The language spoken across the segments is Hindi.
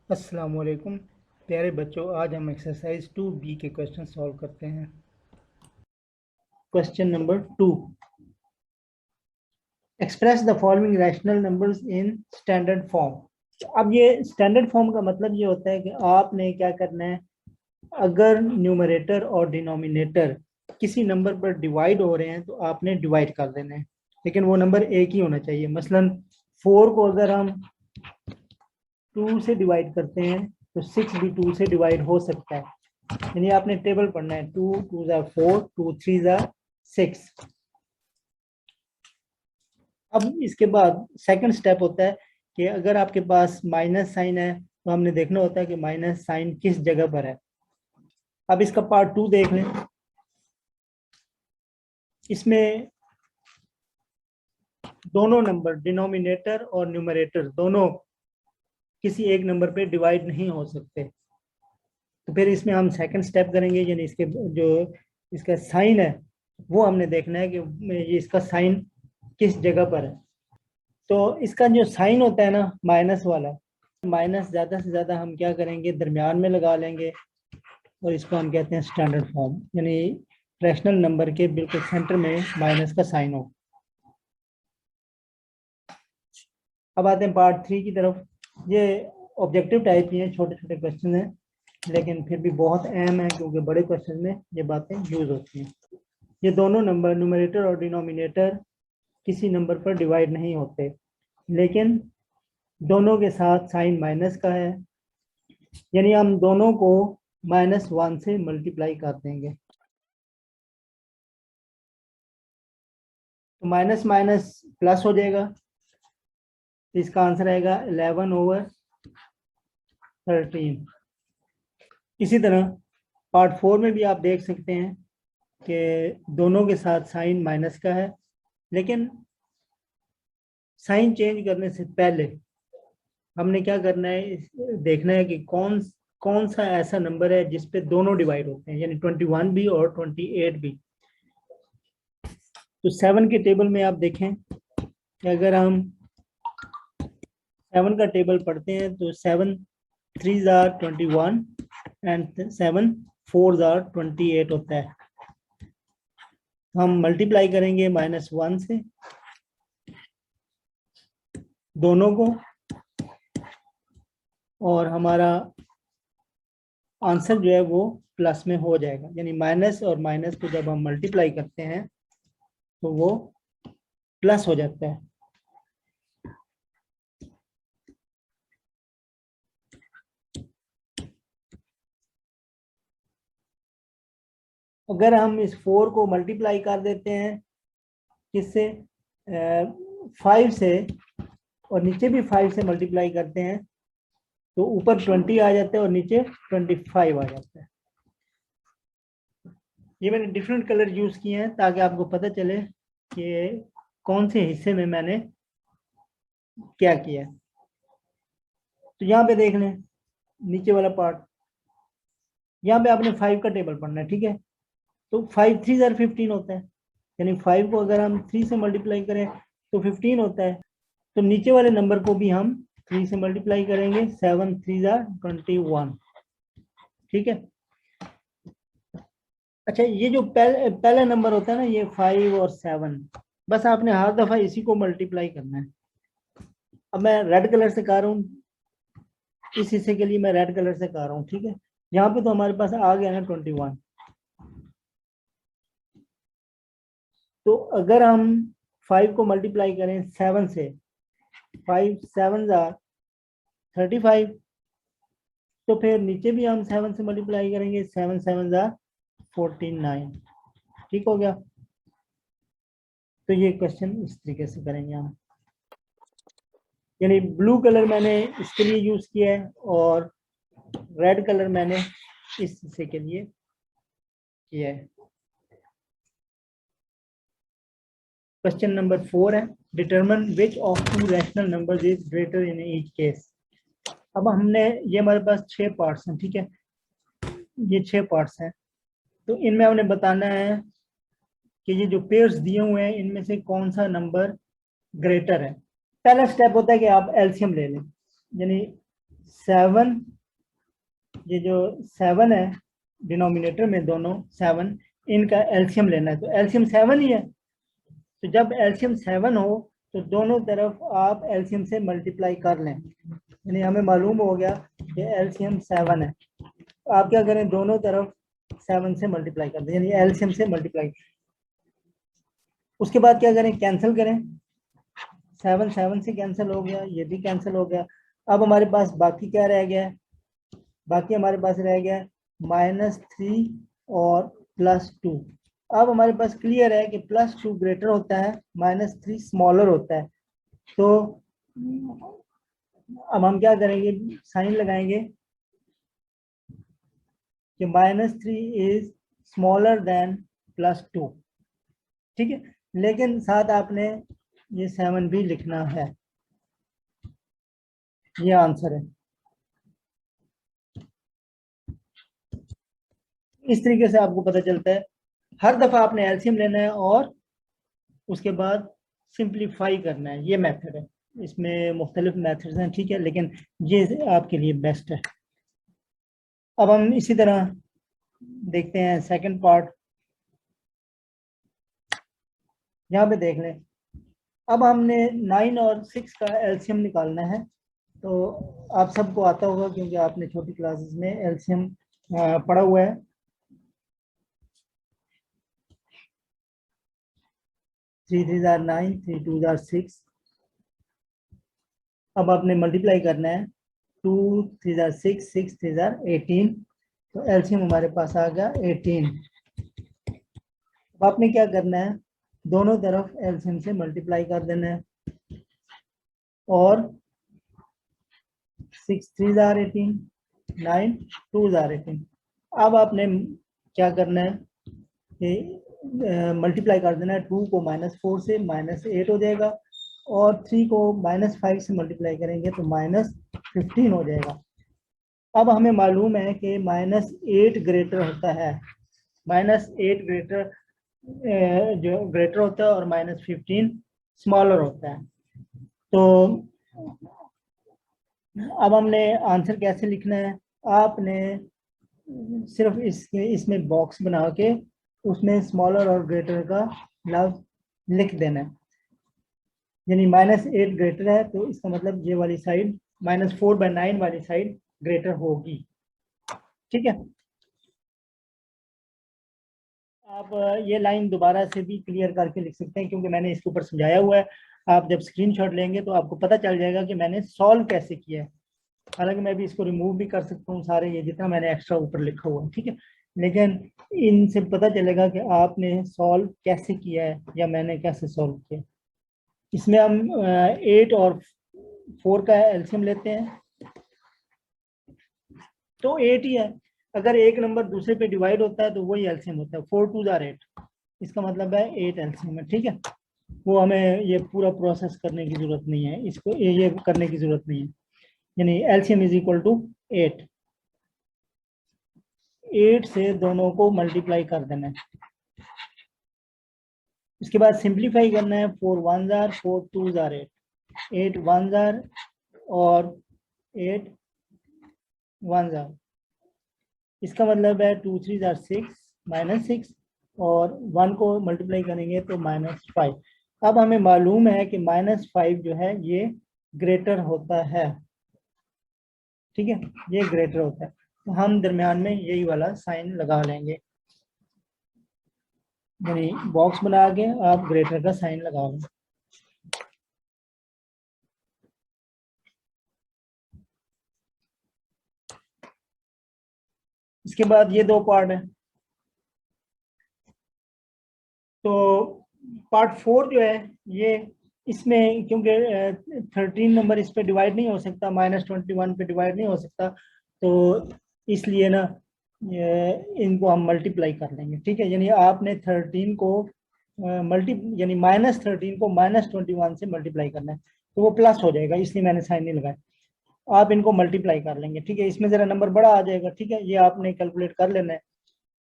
अस्सलाम वालेकुम प्यारे बच्चों। आज हम एक्सरसाइज 2B के क्वेश्चन सॉल्व करते हैं। Question number 2, express the following rational numbers in standard form. अब ये स्टैंडर्ड फॉर्म का मतलब ये होता है कि आपने क्या करना है, अगर न्यूमरेटर और डिनोमिनेटर किसी नंबर पर डिवाइड हो रहे हैं तो आपने डिवाइड कर देना है, लेकिन वो नंबर एक ही होना चाहिए। मसलन 4 को अगर हम 2 से डिवाइड करते हैं तो 6 भी 2 से डिवाइड हो सकता है। यानी आपने टेबल पढ़ना है, 2 2 ज़ा 4, 2 3 ज़ा 6। अब इसके बाद सेकंड स्टेप होता है कि अगर आपके पास माइनस साइन है तो हमने देखना होता है कि माइनस साइन किस जगह पर है। अब इसका पार्ट 2 देख लें। इसमें दोनों नंबर डिनोमिनेटर और न्यूमरेटर दोनों किसी एक नंबर पे डिवाइड नहीं हो सकते, तो फिर इसमें हम सेकंड स्टेप करेंगे, यानी इसके जो इसका साइन है वो हमने देखना है कि ये इसका साइन किस जगह पर है। तो इसका जो साइन होता है ना, माइनस वाला, माइनस ज़्यादा से ज़्यादा हम क्या करेंगे, दरमियान में लगा लेंगे और इसको हम कहते हैं स्टैंडर्ड फॉर्म, यानी रैशनल नंबर के बिल्कुल सेंटर में माइनस का साइन हो। अब आते हैं पार्ट 3 की तरफ। ये ऑब्जेक्टिव टाइप की हैं, छोटे छोटे क्वेश्चन हैं, लेकिन फिर भी बहुत अहम है क्योंकि बड़े क्वेश्चन में ये बातें यूज होती हैं। ये दोनों नंबर न्यूमरेटर और डिनोमिनेटर किसी नंबर पर डिवाइड नहीं होते, लेकिन दोनों के साथ साइन माइनस का है, यानी हम दोनों को -1 से मल्टीप्लाई कर देंगे। तो माइनस माइनस प्लस हो जाएगा, तो इसका आंसर आएगा 11/13। इसी तरह पार्ट 4 में भी आप देख सकते हैं कि दोनों के साथ साइन माइनस का है, लेकिन साइन चेंज करने से पहले हमने क्या करना है, देखना है कि कौन कौन सा ऐसा नंबर है जिसपे दोनों डिवाइड होते हैं, यानी 21 भी और 28 भी। तो 7 के टेबल में आप देखें कि अगर हम 7 का टेबल पढ़ते हैं तो 7 3 ज़ार 21 एंड 7 4 ज़ार 28 होता है। हम मल्टीप्लाई करेंगे -1 से दोनों को, और हमारा आंसर जो है वो प्लस में हो जाएगा, यानी माइनस और माइनस को जब हम मल्टीप्लाई करते हैं तो वो प्लस हो जाता है। अगर हम इस 4 को मल्टीप्लाई कर देते हैं किससे, 5 से, और नीचे भी 5 से मल्टीप्लाई करते हैं तो ऊपर 20 आ जाता है और नीचे 25 आ जाता है। ये मैंने डिफरेंट कलर यूज किए हैं ताकि आपको पता चले कि कौन से हिस्से में मैंने क्या किया है। तो यहाँ पे देख लें नीचे वाला पार्ट, यहाँ पे आपने 5 का टेबल पढ़ना है, ठीक है। तो 5 3 ज़ार 15 होता है, यानी 5 को अगर हम 3 से मल्टीप्लाई करें तो 15 होता है। तो नीचे वाले नंबर को भी हम 3 से मल्टीप्लाई करेंगे, 7 3 ज़ार 21, ठीक है। अच्छा, ये जो पहला नंबर होता है ना, ये 5 और 7, बस आपने हर दफा इसी को मल्टीप्लाई करना है। अब मैं रेड कलर से कर रहा हूँ, इस हिस्से के लिए मैं रेड कलर से कर रहा हूँ, ठीक है। यहाँ पे तो हमारे पास आ गया ना 21। तो अगर हम 5 को मल्टीप्लाई करें 7 से, 5 7 ज़ार 35, तो फिर नीचे भी हम 7 से मल्टीप्लाई करेंगे, 7 7 ज़ार 49, ठीक हो गया। तो ये क्वेश्चन इस तरीके से करेंगे हम, यानी ब्लू कलर मैंने इसके लिए यूज किया है और रेड कलर मैंने इस हिस्से के लिए किया है। क्वेश्चन नंबर 4 है, determine which of to rational numbers is greater in each case. अब हमने, ये हमारे पास 6 पार्ट्स हैं, ठीक है। ये 6 पार्ट्स हैं, तो इनमें हमने बताना है कि ये जो पेयर्स दिए हुए हैं इनमें से कौन सा नंबर ग्रेटर है। पहला स्टेप होता है कि आप एलसीएम ले लें, यानी 7, ये जो 7 है डिनोमिनेटर में दोनों 7, इनका एलसीएम लेना है। तो एलसीएम 7 ही है, तो जब एलसीएम 7 हो तो दोनों तरफ आप एलसीएम से मल्टीप्लाई कर लें। यानी हमें मालूम हो गया कि एलसीएम 7 है, आप क्या करें, दोनों तरफ 7 से मल्टीप्लाई कर दें, यानी एलसीएम से मल्टीप्लाई। उसके बाद क्या करें, कैंसिल करें। 7 7 से कैंसिल हो गया, ये भी कैंसिल हो गया। अब हमारे पास बाकी क्या रह गया है, बाकी हमारे पास रह गया -3 और +2। अब हमारे पास क्लियर है कि +2 ग्रेटर होता है, -3 स्मॉलर होता है। तो अब हम क्या करेंगे, साइन लगाएंगे कि -3 इज स्मॉलर देन +2। ठीक है, लेकिन साथ आपने ये 7 भी लिखना है। ये आंसर है। इस तरीके से आपको पता चलता है, हर दफा आपने एलसीएम लेना है और उसके बाद सिंप्लीफाई करना है। ये मेथड है, इसमें मुख्तलिफ मेथड्स हैं, ठीक है, लेकिन ये आपके लिए बेस्ट है। अब हम इसी तरह देखते हैं सेकंड पार्ट। यहाँ पे देख लें, अब हमने 9 और 6 का एलसीएम निकालना है। तो आप सबको आता होगा क्योंकि आपने छोटी क्लासेस में एलसीएम पढ़ा हुआ है। 3 3 are 9, 3 2 are 6। अब आपने मल्टीप्लाई करना है, 2 3 are 6, 6 3 are 18। तो एलसीएम हमारे पास आ गया 18। अब आपने क्या करना है, दोनों तरफ एलसीएम से मल्टीप्लाई कर देना है, और 6 3 are 18, 9 2 are 18। अब आपने क्या करना है कि मल्टीप्लाई कर देना है, 2 को -4 से -8 हो जाएगा, और 3 को -5 से मल्टीप्लाई करेंगे तो -15 हो जाएगा। अब हमें मालूम है कि -8 ग्रेटर होता है, -8 ग्रेटर जो ग्रेटर होता है, और -15 स्मॉलर होता है। तो अब हमने आंसर कैसे लिखना है, आपने सिर्फ इसमें बॉक्स बना के उसमें स्मॉलर और ग्रेटर का लफ्ज लिख देना है। यानी -8 ग्रेटर है तो इसका मतलब ये वाली साइड -4/9 वाली साइड ग्रेटर होगी। ठीक है, आप ये लाइन दोबारा से भी क्लियर करके लिख सकते हैं क्योंकि मैंने इसके ऊपर समझाया हुआ है। आप जब स्क्रीनशॉट लेंगे तो आपको पता चल जाएगा कि मैंने सॉल्व कैसे किया है। हालांकि मैं भी इसको रिमूव भी कर सकता हूँ, सारे ये जितना मैंने एक्स्ट्रा ऊपर लिखा हुआ है, ठीक है, लेकिन इनसे पता चलेगा कि आपने सॉल्व कैसे किया है या मैंने कैसे सॉल्व किया। इसमें हम 8 और 4 का एलसीएम लेते हैं तो 8 ही है। अगर एक नंबर दूसरे पे डिवाइड होता है तो वही एलसीएम होता है। 4 2 are 8, इसका मतलब है 8 एलसीएम है। ठीक है, वो हमें ये पूरा प्रोसेस करने की जरूरत नहीं है, इसको ये करने की जरूरत नहीं है। यानी एलसीएम इज इक्वल टू 8। 8 से दोनों को मल्टीप्लाई कर देना है, इसके बाद सिंप्लीफाई करना है। 4 1 are 4 2 are 8, 8 1 are और 8 1 are। इसका मतलब है 2 3 are 6 -6 और 1 को मल्टीप्लाई करेंगे तो -5। अब हमें मालूम है कि -5 जो है ये ग्रेटर होता है। ठीक है, ये ग्रेटर होता है, तो हम दरमियान में यही वाला साइन लगा लेंगे। यानी बॉक्स बना के आप ग्रेटर का साइन लगा लेंगे। इसके बाद ये दो पार्ट है। तो पार्ट 4 जो है ये, इसमें क्योंकि 13 नंबर इस पे डिवाइड नहीं हो सकता, -21 पे डिवाइड नहीं हो सकता, तो इसलिए ना इनको हम मल्टीप्लाई कर लेंगे। ठीक है, यानी आपने 13 को यानी -13 को -21 से मल्टीप्लाई करना है तो वो प्लस हो जाएगा, इसलिए मैंने साइन नहीं लगाया। आप इनको मल्टीप्लाई कर लेंगे। ठीक है, इसमें जरा नंबर बड़ा आ जाएगा। ठीक है, ये आपने कैलकुलेट कर लेना है,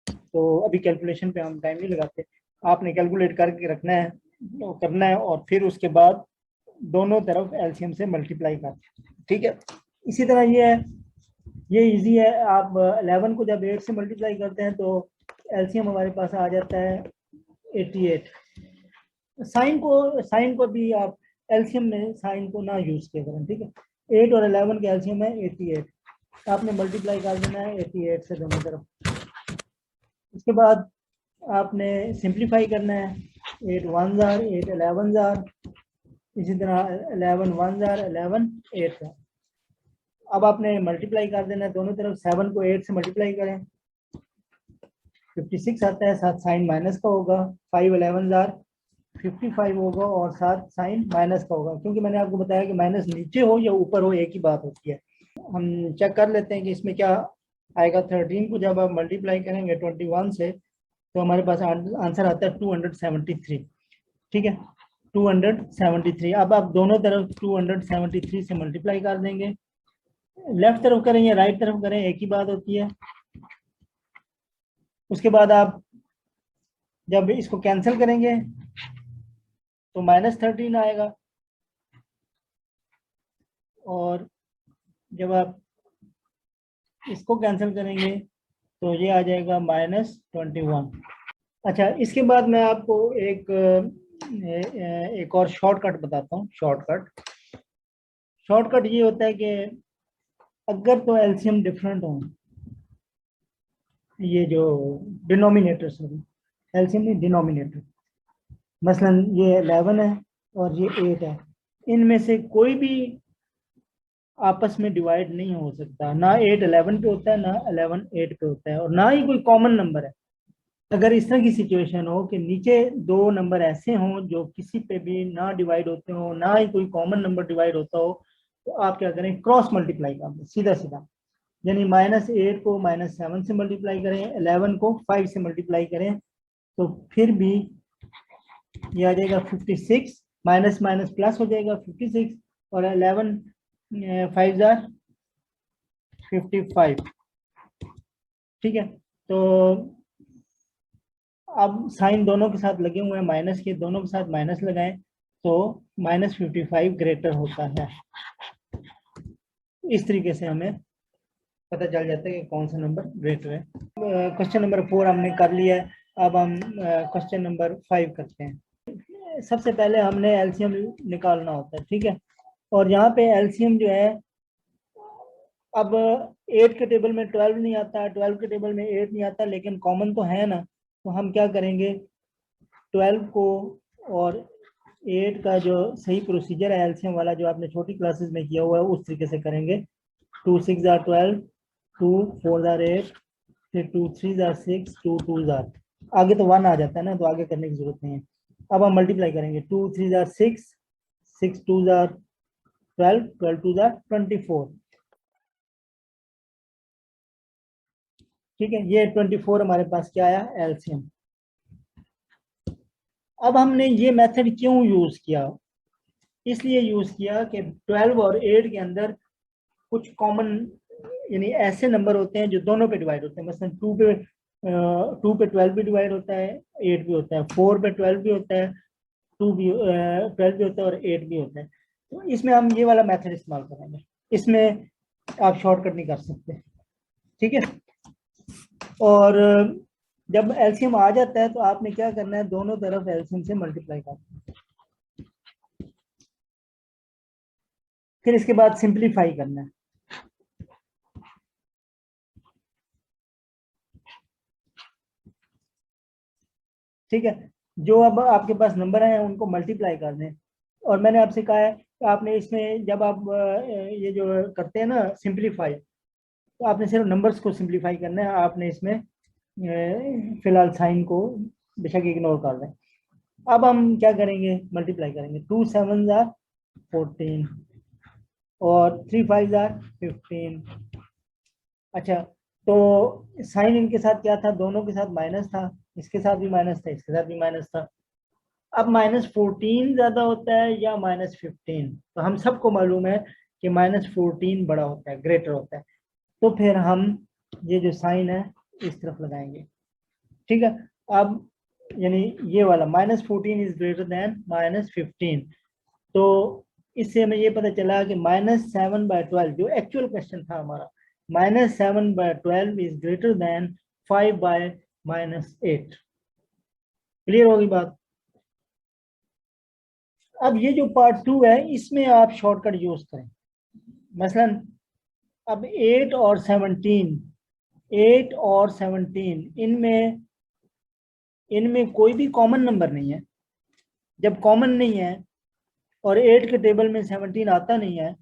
तो अभी कैलकुलेशन पे हम टाइम नहीं लगाते, आपने कैलकुलेट करके रखना है, करना है, और फिर उसके बाद दोनों तरफ एलसीएम से मल्टीप्लाई करना है। ठीक है, इसी तरह ये है, ये इजी है। आप 11 को जब 8 से मल्टीप्लाई करते हैं तो एलसीएम हमारे पास आ जाता है 88। साइन को भी आप एलसीएम में साइन को ना यूज किया करें, ठीक है। 8 और 11 के एलसीएम है 88, आपने मल्टीप्लाई कर देना है 88 से दोनों तरफ। उसके बाद आपने सिंप्लीफाई करना है, 8 1 जार, 8 11 जार, इसी तरह 11 1 जार, 11 8 जार। अब आपने मल्टीप्लाई कर देना है दोनों तरफ, 7 को 8 से मल्टीप्लाई करें 56 आता है, साथ साइन माइनस का होगा, 5 11 जार 55 होगा और साथ साइन माइनस का होगा, क्योंकि मैंने आपको बताया कि माइनस नीचे हो या ऊपर हो एक ही बात होती है। हम चेक कर लेते हैं कि इसमें क्या आएगा। 13 को जब आप मल्टीप्लाई करेंगे 21 से तो हमारे पास आंसर आता है 273, ठीक है, 273। अब आप दोनों तरफ 273 से मल्टीप्लाई कर देंगे, लेफ्ट तरफ करें या राइट तरफ करें एक ही बात होती है। उसके बाद आप जब इसको कैंसिल करेंगे तो -13 आएगा, और जब आप इसको कैंसिल करेंगे तो ये आ जाएगा -21। अच्छा, इसके बाद मैं आपको एक और शॉर्टकट बताता हूँ। शॉर्टकट ये होता है कि अगर तो एलसीएम डिफरेंट हो, ये जो डिनोमिनेटर, सॉरी एलसीएम नहीं डिनोमिनेटर, मसलन ये 11 है और ये 8 है, इनमें से कोई भी आपस में डिवाइड नहीं हो सकता। ना 8 11 पे होता है, ना 11 8 पे होता है, और ना ही कोई कॉमन नंबर है। अगर इस तरह की सिचुएशन हो कि नीचे दो नंबर ऐसे हों जो किसी पे भी ना डिवाइड होते हो, ना ही कोई कॉमन नंबर डिवाइड होता हो, तो आप क्या करें, क्रॉस मल्टीप्लाई कर दें सीधा सीधा। यानी -8 को -7 से मल्टीप्लाई करें, 11 को 5 से मल्टीप्लाई करें, तो फिर भी ये आ जाएगा 56, माइनस माइनस प्लस हो जाएगा 56, और 11 5 जार 55, ठीक है। तो अब साइन दोनों के साथ लगे हुए हैं, माइनस के दोनों के साथ माइनस लगाएं तो -55 ग्रेटर होता है। इस तरीके से हमें पता चल जाता है कि कौन सा नंबर ग्रेटर है। क्वेश्चन नंबर 4 हमने कर लिया है, अब हम क्वेश्चन नंबर 5 करते हैं। सबसे पहले हमने एलसीएम निकालना होता है, ठीक है। और यहाँ पे एलसीएम जो है, अब 8 के टेबल में 12 नहीं आता, 12 के टेबल में 8 नहीं आता, लेकिन कॉमन तो है ना, तो हम क्या करेंगे, 12 को और 8 का जो सही प्रोसीजर है एलसीएम वाला, जो आपने छोटी क्लासेस में किया हुआ है, उस तरीके से करेंगे। 2 6 जार 12, 2 4 जार 8, फिर 2 3 जार 6, 2 2 जार, आगे तो 1 आ जाता है ना, तो आगे करने की जरूरत नहीं है। अब हम मल्टीप्लाई करेंगे, 2 3 जार 6, 6 2 जार 12, 12 2 जार 24, ठीक है। ये 24 हमारे पास क्या आया, एलसीएम। अब हमने ये मेथड क्यों यूज किया, इसलिए यूज किया कि 12 और 8 के अंदर कुछ कॉमन, यानी ऐसे नंबर होते हैं जो दोनों पे डिवाइड होते हैं। मसलन 2 पे 12 भी डिवाइड होता है, 8 भी होता है, 4 पे 12 भी होता है, 2 भी 12 भी होता है और 8 भी होता है। तो इसमें हम ये वाला मेथड इस्तेमाल करेंगे, इसमें आप शॉर्टकट नहीं कर सकते, ठीक है। और जब एलसीएम आ जाता है तो आपने क्या करना है, दोनों तरफ एलसीएम से मल्टीप्लाई करना है, फिर इसके बाद सिंप्लीफाई करना है। ठीक है, जो अब आपके पास नंबर हैं उनको मल्टीप्लाई कर दें। और मैंने आपसे कहा है कि आपने इसमें जब आप ये जो करते हैं ना सिंप्लीफाई, तो आपने सिर्फ नंबर्स को सिंप्लीफाई करना है, आपने इसमें फिलहाल साइन को बेशक इग्नोर कर दें। अब हम क्या करेंगे, मल्टीप्लाई करेंगे। 2 7 जार 14 और 3 5 जार 15। अच्छा, तो साइन इनके साथ क्या था, दोनों के साथ माइनस था, इसके साथ भी माइनस था, इसके साथ भी माइनस था। अब -14 ज्यादा होता है या -15, तो हम सबको मालूम है कि -14 बड़ा होता है, ग्रेटर होता है। तो फिर हम ये जो साइन है इस तरफ लगाएंगे, ठीक है। अब यानी ये वाला -14 इज ग्रेटर देन -15, तो इससे हमें ये पता चला कि -7/12 जो एक्चुअल क्वेश्चन था हमारा, -7/12 इज ग्रेटर देन 5/-8। क्लियर होगी बात। अब ये जो पार्ट 2 है इसमें आप शॉर्टकट यूज करें। मसलन अब 8 और 17 इनमें कोई भी कॉमन नंबर नहीं है। जब कॉमन नहीं है और 8 के टेबल में 17 आता नहीं है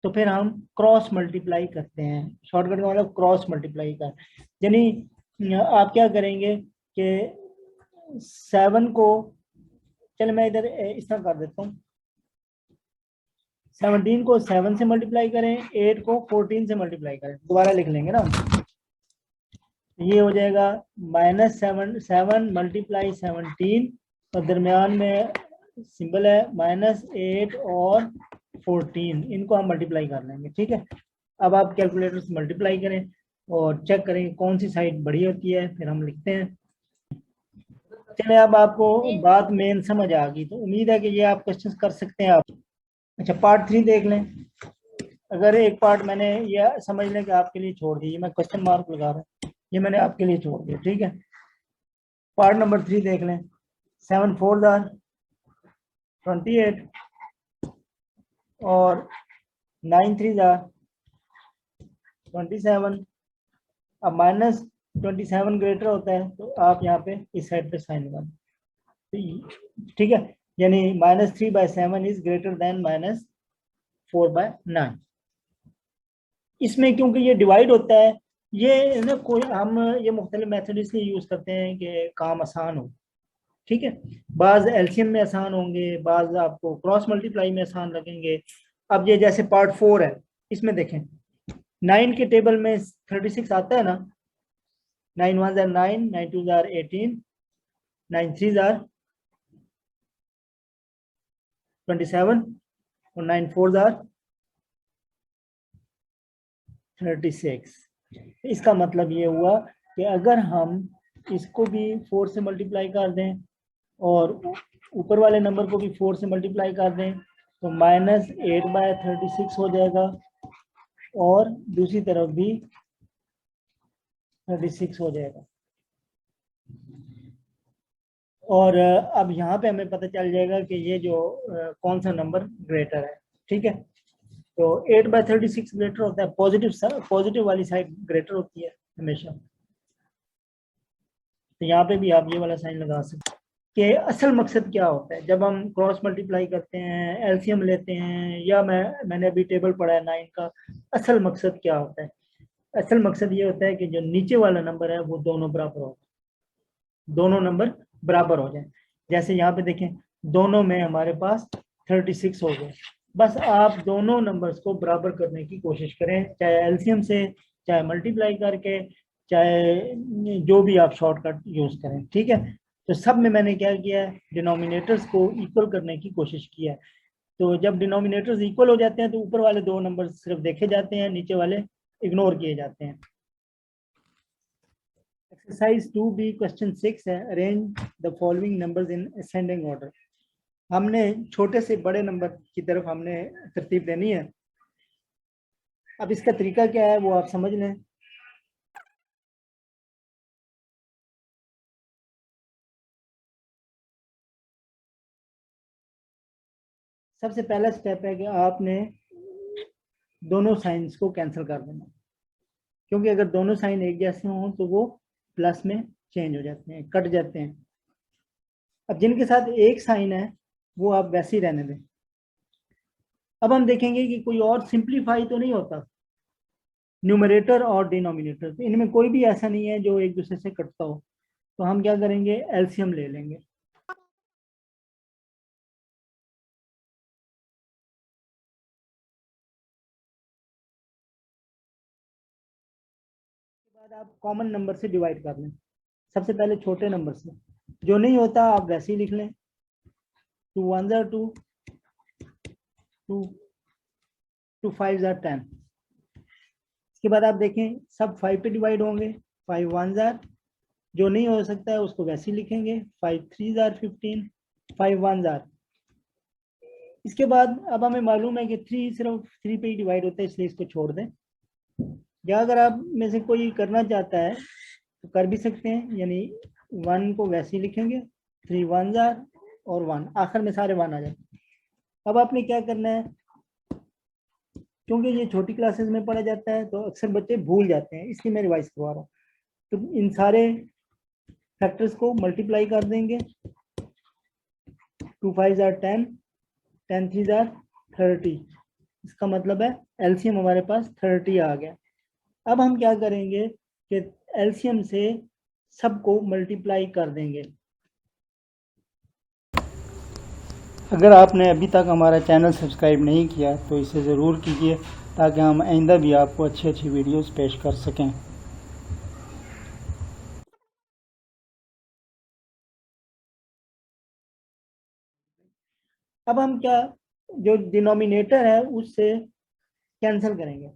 तो फिर हम क्रॉस मल्टीप्लाई करते हैं। शॉर्टकट का मतलब क्रॉस मल्टीप्लाई कर, यानी आप क्या करेंगे कि 7 को, चल मैं इधर इस तरह कर देता हूँ, 17 को 7 से मल्टीप्लाई करें, 8 को 14 से मल्टीप्लाई करें, दोबारा लिख लेंगे ना। ये हो जाएगा -7 मल्टीप्लाई 17 और दरमियान में सिंबल है -8 और 14, इनको हम मल्टीप्लाई कर लेंगे। ठीक है, अब आप कैलकुलेटर से मल्टीप्लाई करें और चेक करें कौन सी साइड बड़ी होती है, फिर हम लिखते हैं। चले, अब आपको बात मेन समझ आ गई, तो उम्मीद है कि ये आप क्वेश्चन कर सकते हैं आप। अच्छा, पार्ट 3 देख लें। अगर एक पार्ट मैंने ये समझ लें कि आपके लिए छोड़ दी, मैं क्वेश्चन मार्क लगा रहा हूँ, ये मैंने आपके लिए छोड़ दिया। ठीक है, पार्ट नंबर 3 देख लें। 7 4 28 और 9 3 27। अब -27 ग्रेटर होता है तो आप यहाँ पे इस साइड पे साइन लगा दें। ठीक है, यानी -3/7 इज ग्रेटर देन -4/9। इसमें क्योंकि ये डिवाइड होता है, ये ना कोई हम ये मुख्तलिफ मेथड इसलिए यूज करते हैं कि काम आसान हो। ठीक है, बाज एलसीएम में आसान होंगे, बाज आपको क्रॉस मल्टीप्लाई में आसान लगेंगे। अब ये जैसे पार्ट 4 है, इसमें देखें 9 के टेबल में 36 आता है ना। 9 1 9, 9 2 18, 9 3 27 और 9 4 36। इसका मतलब ये हुआ कि अगर हम इसको भी 4 से मल्टीप्लाई कर दें और ऊपर वाले नंबर को भी 4 से मल्टीप्लाई कर दें तो -8/36 हो जाएगा और दूसरी तरफ भी 36 हो जाएगा। और अब यहाँ पे हमें पता चल जाएगा कि ये जो कौन सा नंबर ग्रेटर है। ठीक है, तो 8/36 ग्रेटर होता है, पॉजिटिव वाली साइड ग्रेटर होती है हमेशा। तो यहाँ पे भी आप ये वाला साइन लगा सकते हैं कि असल मकसद क्या होता है जब हम क्रॉस मल्टीप्लाई करते हैं, एलसीएम लेते हैं, या मैंने अभी टेबल पढ़ा है 9 का। असल मकसद क्या होता है? असल मकसद ये होता है कि जो नीचे वाला नंबर है वो दोनों बराबर हो, दोनों नंबर बराबर हो जाए। जैसे यहाँ पे देखें, दोनों में हमारे पास 36 हो गए। बस आप दोनों नंबर्स को बराबर करने की कोशिश करें, चाहे एलसीएम से, चाहे मल्टीप्लाई करके, चाहे जो भी आप शॉर्टकट यूज करें। ठीक है, तो सब में मैंने क्या किया है, डिनोमिनेटर्स को इक्वल करने की कोशिश की है। तो जब डिनोमिनेटर्स इक्वल हो जाते हैं तो ऊपर वाले दो नंबर सिर्फ देखे जाते हैं, नीचे वाले इग्नोर किए जाते हैं। एक्सरसाइज 2B क्वेश्चन 6 है, arrange the following numbers in ascending order. हमने छोटे से बड़े नंबर की तरफ हमने तरतीब देनी है। अब इसका तरीका क्या है वो आप समझ लें। सबसे पहला स्टेप है कि आपने दोनों साइंस को कैंसिल कर देना, क्योंकि अगर दोनों साइन एक जैसे हों तो वो प्लस में चेंज हो जाते हैं, कट जाते हैं। अब जिनके साथ एक साइन है वो आप वैसे ही रहने दें। अब हम देखेंगे कि कोई और सिंप्लीफाई तो नहीं होता, न्यूमरेटर और डिनोमिनेटर, तो इनमें कोई भी ऐसा नहीं है जो एक दूसरे से कटता हो। तो हम क्या करेंगे, एलसीएम ले लेंगे। बाद आप कॉमन नंबर से डिवाइड कर लें, सबसे पहले छोटे नंबर से। जो नहीं होता आप वैसे ही लिख लें, 2 1 2, 2 2 5 10। इसके बाद आप देखें सब 5 पे डिवाइड होंगे। 5 1 जो नहीं हो सकता है उसको वैसे ही लिखेंगे। 5 3 15, 5 1 इसके बाद अब हमें मालूम है कि 3 सिर्फ 3 पे ही डिवाइड होता है, इसलिए इसको छोड़ दें। या अगर आप में से कोई करना चाहता है तो कर भी सकते हैं, यानी 1 को वैसे ही लिखेंगे, 3 1 जार और 1, आखिर में सारे 1 आ जाते हैं। अब आपने क्या करना है, क्योंकि ये छोटी क्लासेस में पढ़ा जाता है तो अक्सर बच्चे भूल जाते हैं, इसलिए मैं रिवाइज करवा रहा हूँ। तो इन सारे फैक्टर्स को मल्टीप्लाई कर देंगे, 2 5 जार 10, 10 3 जार 30। इसका मतलब है एलसीएम हमारे पास 30 आ गया। अब हम क्या करेंगे कि एलसीएम से सबको मल्टीप्लाई कर देंगे। अगर आपने अभी तक हमारा चैनल सब्सक्राइब नहीं किया तो इसे ज़रूर कीजिए, ताकि हम आइंदा भी आपको अच्छी अच्छी वीडियोस पेश कर सकें। अब हम क्या, जो डिनोमिनेटर है उससे कैंसिल करेंगे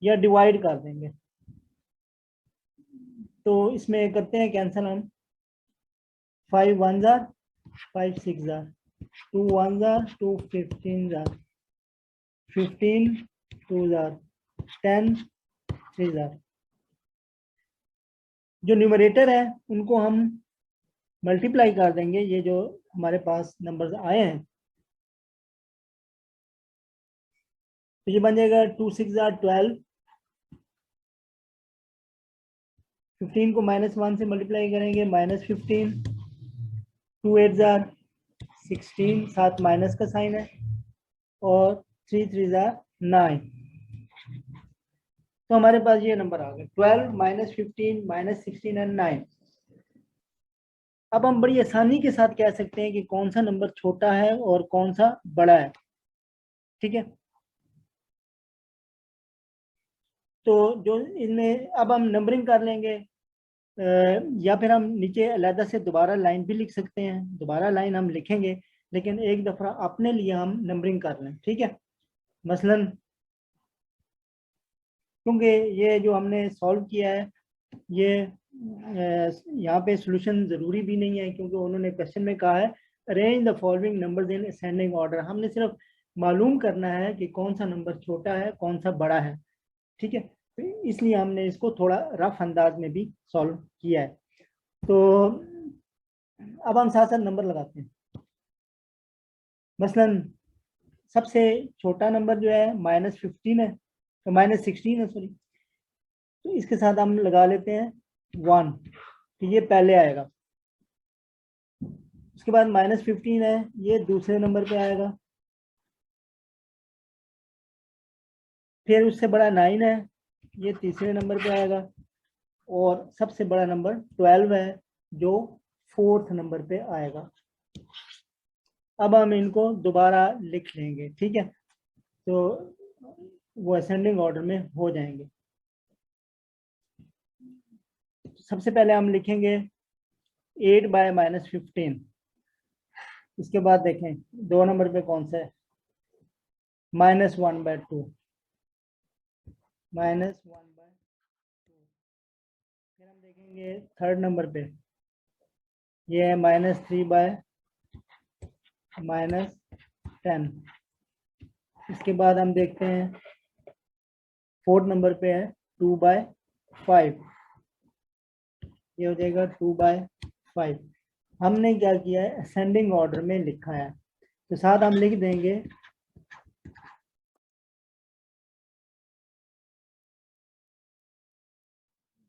या डिवाइड कर देंगे। तो इसमें करते हैं कैंसिल हम, 5 1 jar 5 6 jar, 2 1 jar 2 15 jar, 15 2 jar, 10 3 jar. जो न्यूमरेटर है उनको हम मल्टीप्लाई कर देंगे, ये जो हमारे पास नंबर्स आए हैं, तो ये बन जाएगा 2 6 जार 12, 15 को -1 से मल्टीप्लाई करेंगे, -15, 2 8 जार 16, साथ माइनस का साइन है, और 3 3 जार 9। तो हमारे पास ये नंबर आ गए 12 -15 -16 एंड 9। अब हम बड़ी आसानी के साथ कह सकते हैं कि कौन सा नंबर छोटा है और कौन सा बड़ा है। ठीक है, तो जो इनमें अब हम नंबरिंग कर लेंगे, या फिर हम नीचे अलहदा से दोबारा लाइन भी लिख सकते हैं। दोबारा लाइन हम लिखेंगे, लेकिन एक दफ़ा अपने लिए हम नंबरिंग कर लें। ठीक है, मसलन क्योंकि ये जो हमने सॉल्व किया है, ये यहाँ पे सॉल्यूशन ज़रूरी भी नहीं है, क्योंकि उन्होंने क्वेश्चन में कहा है arrange the following numbers in ascending order. हमने सिर्फ मालूम करना है कि कौन सा नंबर छोटा है कौन सा बड़ा है। ठीक है, तो इसलिए हमने इसको थोड़ा रफ अंदाज में भी सॉल्व किया है। तो अब हम साथ साथ नंबर लगाते हैं। मसलन सबसे छोटा नंबर जो है -15 है, तो -16 है सॉरी, तो इसके साथ हम लगा लेते हैं 1, तो ये पहले आएगा। उसके बाद -15 है, ये दूसरे नंबर पे आएगा। फिर उससे बड़ा 9 है, ये तीसरे नंबर पे आएगा। और सबसे बड़ा नंबर 12 है, जो 4th नंबर पे आएगा। अब हम इनको दोबारा लिख लेंगे। ठीक है, तो वो असेंडिंग ऑर्डर में हो जाएंगे। सबसे पहले हम लिखेंगे 8 बाय -15। इसके बाद देखें 2 नंबर पे कौन सा है, -1 बाय 2, -1 बाय 2। फिर हम देखेंगे 3rd नंबर पे, ये है -3 बाय -10। इसके बाद हम देखते हैं 4th नंबर पे है 2 बाय 5, ये हो जाएगा 2 बाय 5। हमने क्या किया है, असेंडिंग ऑर्डर में लिखा है, तो साथ हम लिख देंगे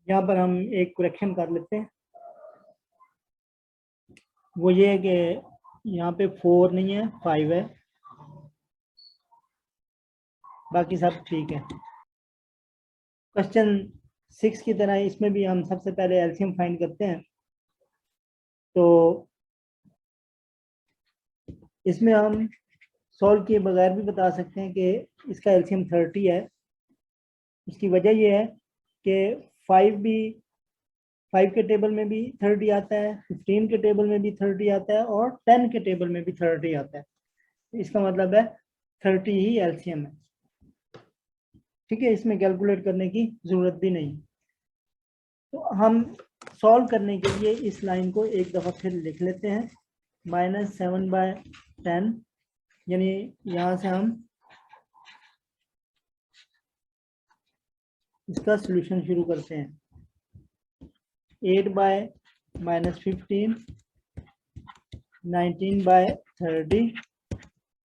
यहाँ पर हम एक करेक्शन कर लेते हैं। वो ये है कि यहाँ पे 4 नहीं है 5 है, बाकी सब ठीक है। क्वेश्चन 6 की तरह इसमें भी हम सबसे पहले एलसीएम फाइंड करते हैं। तो इसमें हम सॉल्व किए बगैर भी बता सकते हैं कि इसका एलसीएम 30 है। उसकी वजह यह है कि 5 के टेबल में भी 30 आता है, 15 के टेबल में भी 30 आता है, और 10 के टेबल में भी 30 आता है। इसका मतलब है 30 ही एलसीएम है। ठीक है, इसमें कैलकुलेट करने की ज़रूरत भी नहीं। तो हम सॉल्व करने के लिए इस लाइन को एक दफ़ा फिर लिख लेते हैं, -7 बाय 10 यानी यहाँ से हम इसका सॉल्यूशन शुरू करते हैं। 8 bye -15, 19 bye 30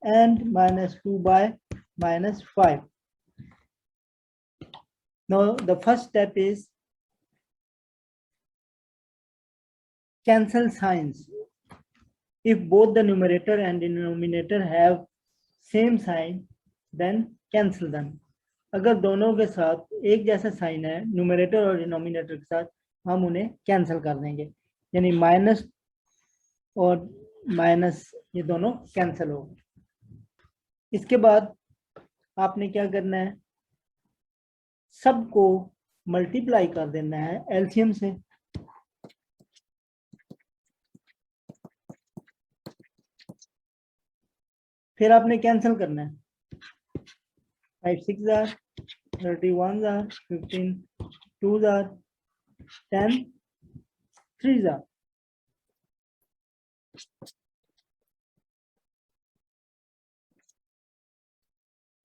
and -2 by -5. Now the first step is cancel signs. If both the numerator and denominator have same sign, then cancel them. अगर दोनों के साथ एक जैसा साइन है न्यूमरेटर और डिनोमिनेटर के साथ, हम उन्हें कैंसिल कर देंगे, यानी माइनस और माइनस ये दोनों कैंसिल हो गए। इसके बाद आपने क्या करना है, सबको मल्टीप्लाई कर देना है एलसीएम से। फिर आपने कैंसिल करना है, 5 6 जार, 31 जार, 15 2 जार, 10 3 जार।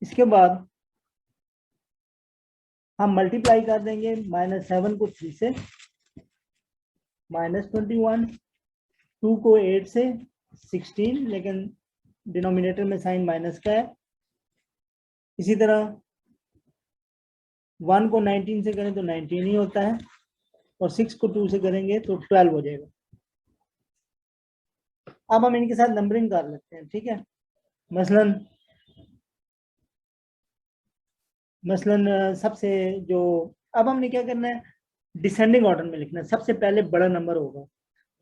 इसके बाद हम मल्टीप्लाई कर देंगे -7 को 3 से, -21, 2 को 8 से, 16, लेकिन डिनोमिनेटर में साइन माइनस का है। इसी तरह 1 को 19 से करें तो 19 ही होता है, और 6 को 2 से करेंगे तो 12 हो जाएगा। अब हम इनके साथ नंबरिंग कर लेते हैं, ठीक है। मसलन सबसे जो, अब हमने क्या करना है, डिसेंडिंग ऑर्डर में लिखना है। सबसे पहले बड़ा नंबर होगा,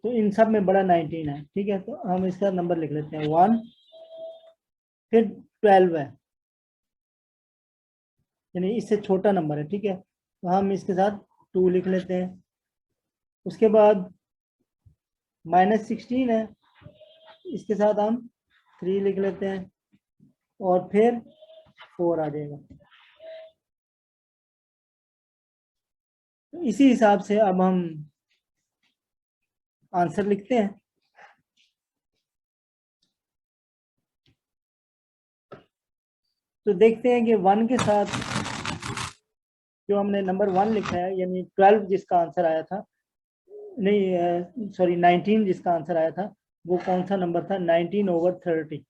तो इन सब में बड़ा 19 है, ठीक है। तो हम इसका नंबर लिख लेते हैं 1, फिर 12 है, यानी इससे छोटा नंबर है, ठीक है। तो हम इसके साथ 2 लिख लेते हैं। उसके बाद -16 है, इसके साथ हम 3 लिख लेते हैं, और फिर 4 आ जाएगा। तो इसी हिसाब से अब हम आंसर लिखते हैं। तो देखते हैं कि 1 के साथ जो हमने नंबर 1 लिखा है, यानी 12 जिसका आंसर आया था, नहीं सॉरी 19 जिसका आंसर आया था, वो कौन सा नंबर था, 19/30।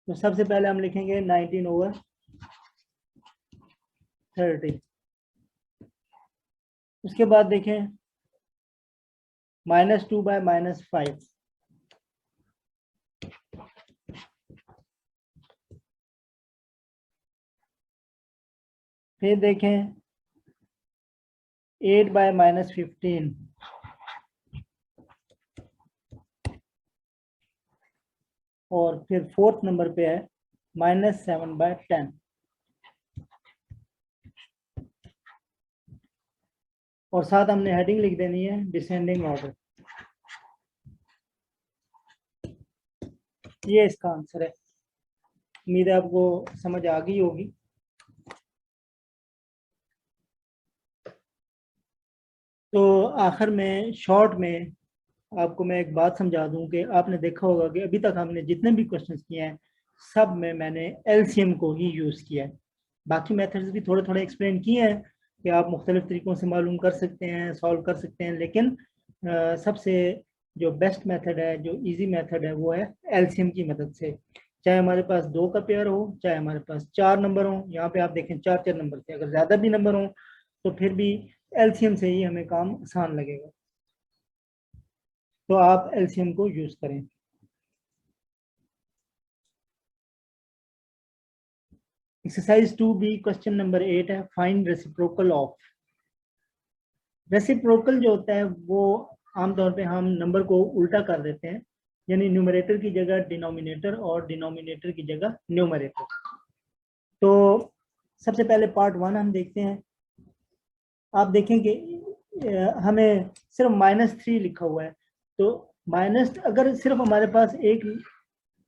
तो सबसे पहले हम लिखेंगे 19/30। उसके बाद देखें -2 बाय -5, फिर देखें 8 बाय -15, और फिर 4th नंबर पे है -7/10। और साथ हमने हेडिंग लिख देनी है डिसेंडिंग ऑर्डर। ये इसका आंसर है। उम्मीद है आपको समझ आ गई होगी। तो आखिर में शॉर्ट में आपको मैं एक बात समझा दूं कि आपने देखा होगा कि अभी तक हमने जितने भी क्वेश्चंस किए हैं, सब में मैंने एलसीएम को ही यूज़ किया है। बाकी मेथड्स भी थोड़े थोड़े एक्सप्लेन किए हैं कि आप मुख्तलिफ तरीक़ों से मालूम कर सकते हैं, सॉल्व कर सकते हैं, लेकिन सबसे जो बेस्ट मेथड है, जो इजी मेथड है, वो है एलसीएम की मदद से। चाहे हमारे पास 2 का पेयर हो, चाहे हमारे पास 4 नंबर हो, यहाँ पे आप देखें 4 नंबर थे, अगर ज़्यादा भी नंबर हो तो फिर भी एलसीएम से ही हमें काम आसान लगेगा। तो आप एलसीएम को यूज़ करें। एक्सरसाइज 2B क्वेश्चन नंबर 8 है, फाइंड रेसिप्रोकल ऑफ। रेसिप्रोकल जो होता है वो आमतौर पे हम नंबर को उल्टा कर देते हैं, यानी न्यूमरेटर की जगह डिनोमिनेटर और डिनोमिनेटर की जगह न्यूमरेटर। तो सबसे पहले पार्ट 1 हम देखते हैं। आप देखें कि हमें सिर्फ -3 लिखा हुआ है, तो माइनस, अगर सिर्फ हमारे पास एक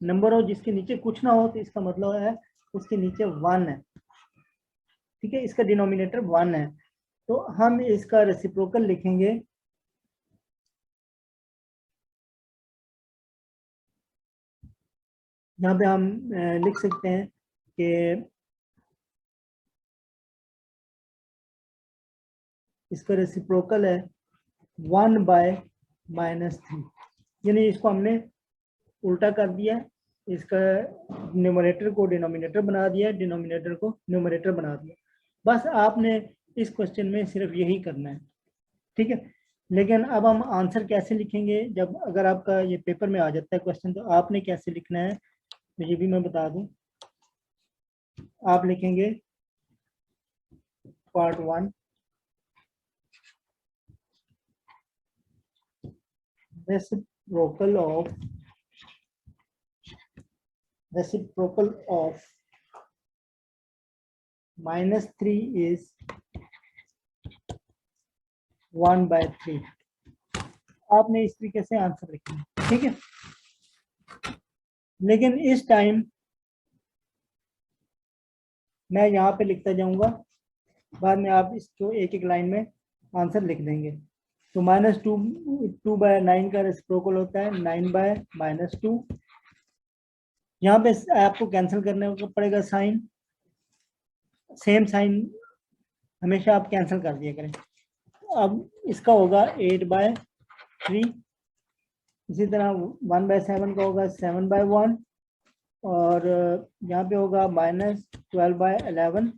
नंबर हो जिसके नीचे कुछ ना हो, तो इसका मतलब है उसके नीचे 1 है, ठीक है। इसका डिनोमिनेटर 1 है, तो हम इसका रेसिप्रोकल लिखेंगे यहाँ पे हम लिख सकते हैं कि इसका रेसिप्रोकल है 1/-3, यानी इसको हमने उल्टा कर दिया, इसका न्यूमरेटर को डिनोमिनेटर बना दिया, डिनोमिनेटर को न्यूमरेटर बना दिया। बस आपने इस क्वेश्चन में सिर्फ यही करना है, ठीक है। लेकिन अब हम आंसर कैसे लिखेंगे, जब अगर आपका ये पेपर में आ जाता है क्वेश्चन, तो आपने कैसे लिखना है तो ये भी मैं बता दूं। आप लिखेंगे पार्ट 1 reciprocal of -3 is 1/3। आपने इस तरीके से आंसर लिखना है, ठीक है। लेकिन इस टाइम मैं यहाँ पे लिखता जाऊंगा, बाद में आप इसको एक एक लाइन में आंसर लिख देंगे। तो -2/9 का रेसिप्रोकल होता है 9/-2। यहाँ पे आपको कैंसिल करने को पड़ेगा साइन, सेम साइन हमेशा आप कैंसिल कर दिया करें। अब इसका होगा 8/3, इसी तरह 1/7 का होगा 7/1, और यहाँ पे होगा -12/11।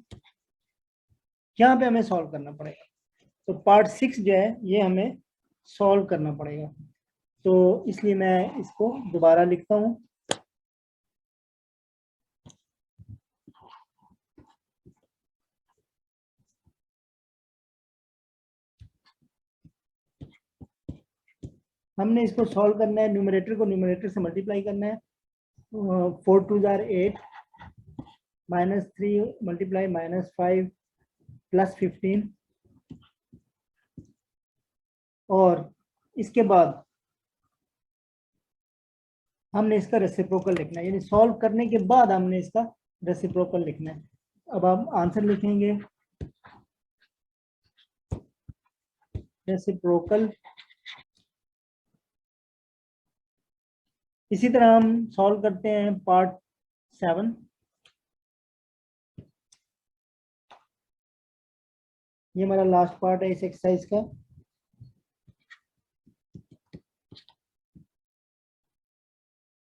यहाँ पे हमें सॉल्व करना पड़ेगा। तो पार्ट 6 जो है ये हमें सॉल्व करना पड़ेगा, तो इसलिए मैं इसको दोबारा लिखता हूँ। हमने इसको सॉल्व करना है, न्यूमरेटर को न्यूमरेटर से मल्टीप्लाई करना है। 4 2 जार 8, -3 मल्टीप्लाई -5 प्लस 15, और इसके बाद हमने इसका रेसिप्रोकल लिखना है, यानी सॉल्व करने के बाद हमने इसका रेसिप्रोकल लिखना है। अब हम आंसर लिखेंगे रेसिप्रोकल। इसी तरह हम सॉल्व करते हैं पार्ट 7। ये हमारा लास्ट पार्ट है इस एक्सरसाइज का।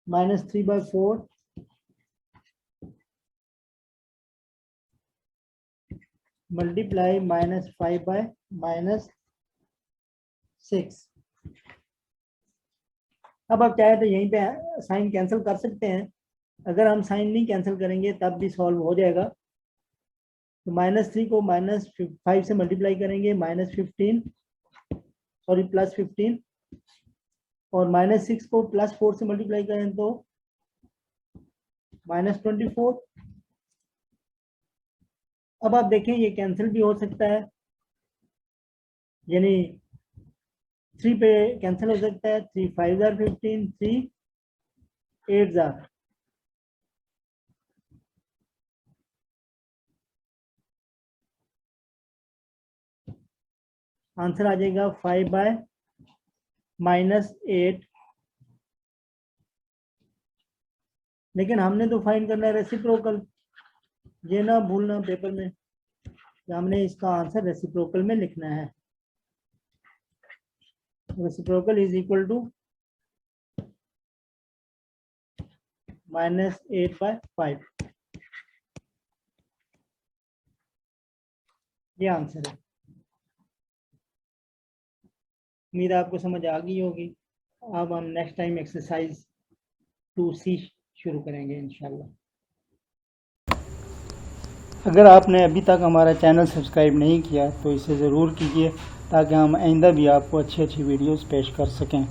-3/4 मल्टीप्लाई -5/-6। अब आप चाहे तो यहीं पे साइन कैंसिल कर सकते हैं, अगर हम साइन नहीं कैंसिल करेंगे तब भी सॉल्व हो जाएगा। तो -3 को -5 से मल्टीप्लाई करेंगे, -15 सॉरी +15, और -6 को +4 से मल्टीप्लाई करें तो -24। अब आप देखें ये कैंसिल भी हो सकता है, यानी 3 पे कैंसिल हो सकता है। 3 5 जार 15, 3 8 जार, आंसर आ जाएगा 5/-8। लेकिन हमने तो फाइंड करना है रेसिप्रोकल, ये ना भूलना पेपर में कि हमने इसका आंसर रेसिप्रोकल में लिखना है। रेसिप्रोकल इज इक्वल टू -8/5, ये आंसर है। उम्मीद है आपको समझ आ गई होगी। अब हम नेक्स्ट टाइम एक्सरसाइज 2C शुरू करेंगे इंशाल्लाह। अगर आपने अभी तक हमारा चैनल सब्सक्राइब नहीं किया तो इसे ज़रूर कीजिए, ताकि हम आइंदा भी आपको अच्छी वीडियोस पेश कर सकें।